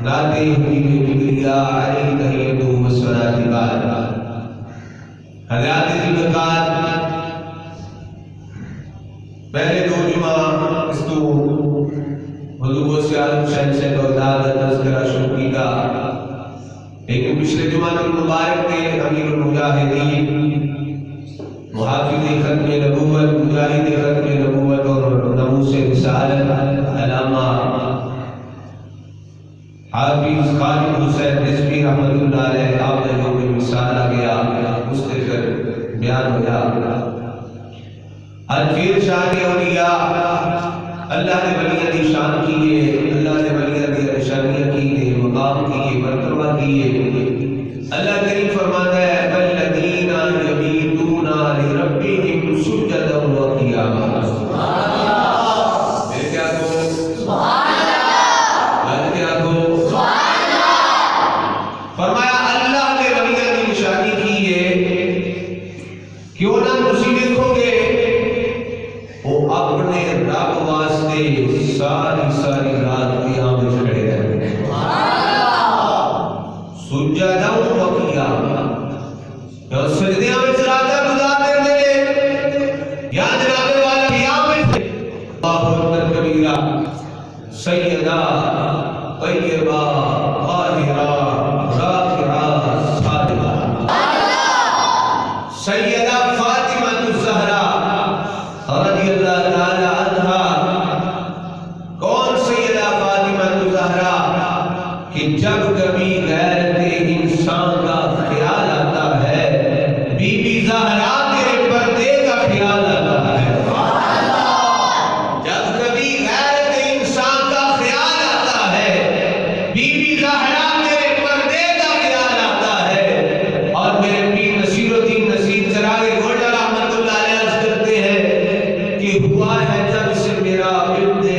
लाते हबीब किबरिया अलैहि वसल्लम हज़रत ज़ुल्फ़िकार पहले दो जुमा इसको हुजूर से आलम से बगदाद तज़किरा शुरू किया, लेकिन पिछले जुमा के मुबारक में अमीरुल मुजाहिदीन मुहाफिज़ ख़त्म नबूवत मुजाहिद ख़त्म नबूवत और नमूस रिसालत अल्लामा हाफिज़ खालिद हुसैन रिज़वी रहमतुल्लाह अलैह आपने जो में मिसाल आ गया उससे फिर बयान हो गया। अल्फीर शान औलिया अल्लाह ने वलियां की शान की है, अल्लाह ने वलियां की निशानियां की है, मकाम की है, मर्तबा की है। अल्लाह करीम फरमाता है वल्लज़ीना यबीतूना लिरब्बिहिम सुज्जदन व क़ियामा। मेरे क्या को सुभान अल्लाह, मैं क्या को सुभान अल्लाह। फरमाया अल्लाह ने वलियां की निशानी की है, क्यों ना तुसी देखोगे वो अपने रब वास्ते सारी सारी रात क़याम में खड़े रहते हैं। सुज्जदन व क़ियामा, और सजदे में रात गुजारते हैं या जनाब वाला क़याम में अल्लाहु अकबर कबीरा सय्यदा तय्यबा ताहिरा राकिआ सालिहा सय्यदा फातिमा ज़हरा रज़ियल्लाहु ताला अन्हा। कौन सय्यदा फातिमा ज़हरा कि जब कभी गैरत इंसान का ख्याल आता है, बीबी ज़हरा तेरे पर्दे का ख्याल आता है। जब कभी गैरत इंसान का ख्याल आता है, बीबी ज़हरा तेरे पर्दे का ख्याल आता है। और मेरे पीर नसीरुद्दीन नसीर चरागे गोल्डा रहमतुल्लाह अलैह अर्ज़ करते हैं कि हुआ है जब से मेरा बिर्दे